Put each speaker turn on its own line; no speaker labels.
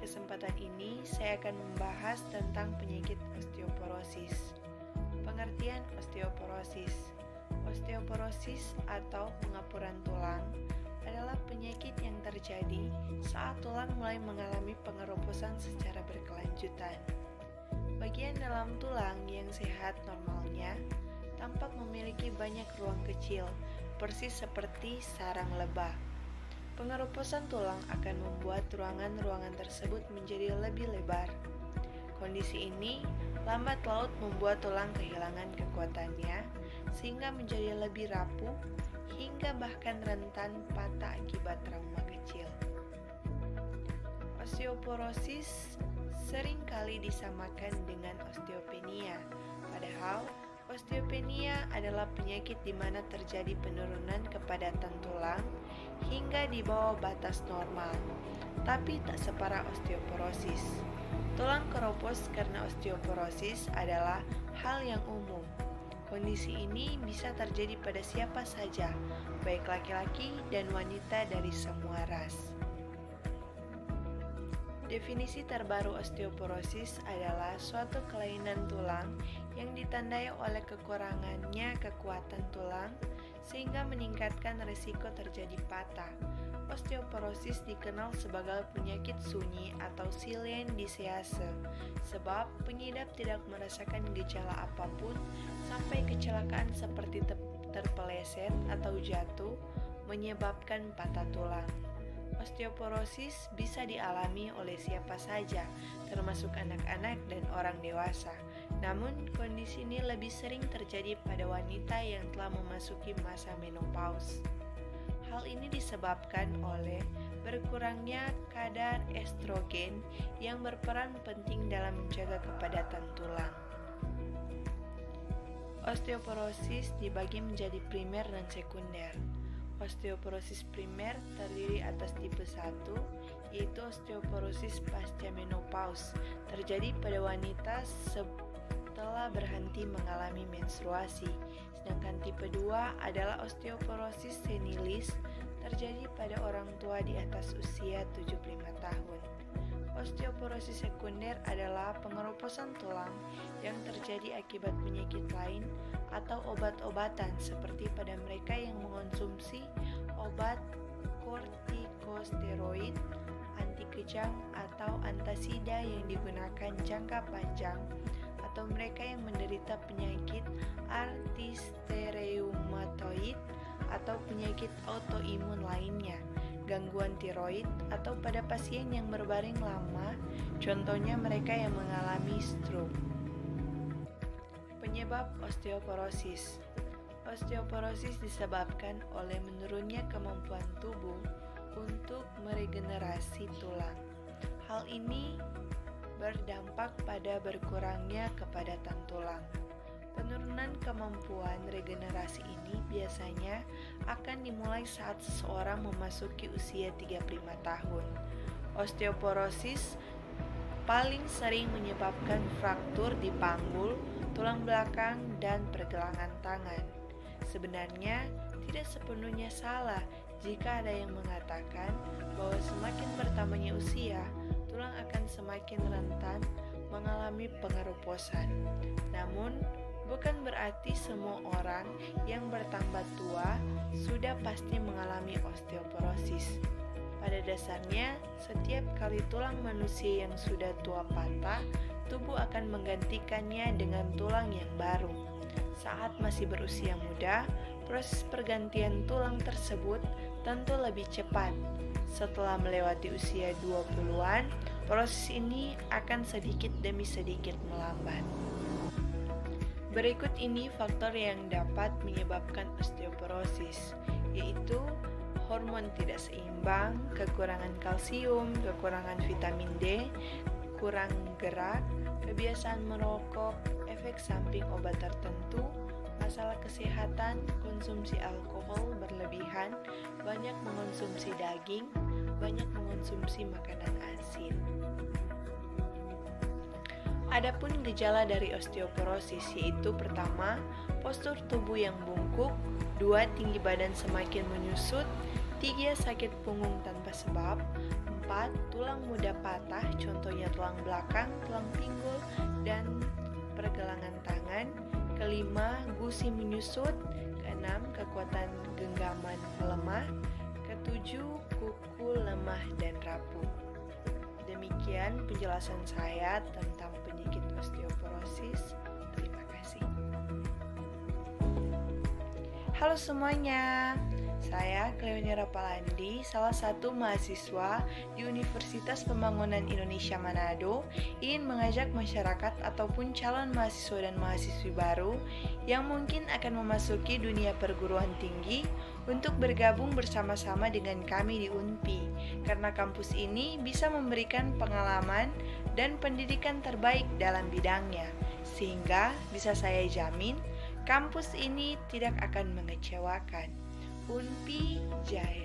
kesempatan ini, saya akan membahas tentang penyakit osteoporosis. Pengertian osteoporosis. Osteoporosis atau pengapuran tulang adalah penyakit yang terjadi saat tulang mulai mengalami pengeroposan secara berkelanjutan. Bagian dalam tulang yang sehat normalnya tampak memiliki banyak ruang kecil, persis seperti sarang lebah. Pengeroposan tulang akan membuat ruangan-ruangan tersebut menjadi lebih lebar. Kondisi ini lambat laun membuat tulang kehilangan kekuatannya sehingga menjadi lebih rapuh hingga bahkan rentan patah akibat trauma kecil. Osteoporosis seringkali disamakan dengan osteopenia, padahal osteopenia adalah penyakit di mana terjadi penurunan kepadatan tulang hingga di bawah batas normal, tapi tak separah osteoporosis. Tulang keropos karena osteoporosis adalah hal yang umum. Kondisi ini bisa terjadi pada siapa saja, baik laki-laki dan wanita dari semua ras. Definisi terbaru osteoporosis adalah suatu kelainan tulang yang ditandai oleh kekurangannya kekuatan tulang sehingga meningkatkan risiko terjadi patah. Osteoporosis dikenal sebagai penyakit sunyi atau silent disease sebab pengidap tidak merasakan gejala apapun sampai kecelakaan seperti terpeleset atau jatuh menyebabkan patah tulang. Osteoporosis bisa dialami oleh siapa saja, termasuk anak-anak dan orang dewasa. Namun, kondisi ini lebih sering terjadi pada wanita yang telah memasuki masa menopause. Hal ini disebabkan oleh berkurangnya kadar estrogen yang berperan penting dalam menjaga kepadatan tulang. Osteoporosis dibagi menjadi primer dan sekunder. Osteoporosis primer terdiri atas tipe 1, yaitu osteoporosis pasca menopause, terjadi pada wanita setelah berhenti mengalami menstruasi. Sedangkan tipe 2 adalah osteoporosis senilis, terjadi pada orang tua di atas usia 75 tahun. Osteoporosis sekunder adalah pengeroposan tulang yang terjadi akibat penyakit lain atau obat-obatan seperti pada mereka yang mengonsumsi obat kortikosteroid, anti kejang atau antasida yang digunakan jangka panjang, atau mereka yang menderita penyakit arteritis atau penyakit autoimun lainnya, gangguan tiroid, atau pada pasien yang berbaring lama, contohnya mereka yang mengalami stroke. Penyebab osteoporosis. Osteoporosis disebabkan oleh menurunnya kemampuan tubuh untuk meregenerasi tulang. Hal ini berdampak pada berkurangnya kepadatan tulang. Penurunan kemampuan regenerasi ini biasanya akan dimulai saat seseorang memasuki usia 35 tahun. Osteoporosis paling sering menyebabkan fraktur di panggul, tulang belakang, dan pergelangan tangan. Sebenarnya tidak sepenuhnya salah jika ada yang mengatakan bahwa semakin bertambahnya usia, tulang akan semakin rentan mengalami pengeroposan. Namun, bukan berarti semua orang yang bertambah tua sudah pasti mengalami osteoporosis. Pada dasarnya, setiap kali tulang manusia yang sudah tua patah, tubuh akan menggantikannya dengan tulang yang baru. Saat masih berusia muda, proses pergantian tulang tersebut tentu lebih cepat. Setelah melewati usia 20-an, proses ini akan sedikit demi sedikit melambat. Berikut ini faktor yang dapat menyebabkan osteoporosis, yaitu hormon tidak seimbang, kekurangan kalsium, kekurangan vitamin D, kurang gerak, kebiasaan merokok, efek samping obat tertentu, masalah kesehatan, konsumsi alkohol berlebihan, banyak mengonsumsi daging, banyak mengonsumsi makanan asin. Adapun gejala dari osteoporosis yaitu pertama, postur tubuh yang bungkuk, 2. Tinggi badan semakin menyusut, 3. Sakit punggung tanpa sebab, 4. Keempat, tulang mudah patah, contohnya tulang belakang, tulang pinggul, dan pergelangan tangan. Kelima, gusi menyusut. Keenam, kekuatan genggaman melemah. Ketujuh, kuku lemah dan rapuh. Demikian penjelasan saya tentang penyakit osteoporosis. Terima kasih. Halo semuanya, saya Cleonia Rapalandi, salah satu mahasiswa di Universitas Pembangunan Indonesia Manado, ingin mengajak masyarakat ataupun calon mahasiswa dan mahasiswi baru yang mungkin akan memasuki dunia perguruan tinggi untuk bergabung bersama-sama dengan kami di UNPI, karena kampus ini bisa memberikan pengalaman dan pendidikan terbaik dalam bidangnya, sehingga bisa saya jamin kampus ini tidak akan mengecewakan. UNPI Jaya.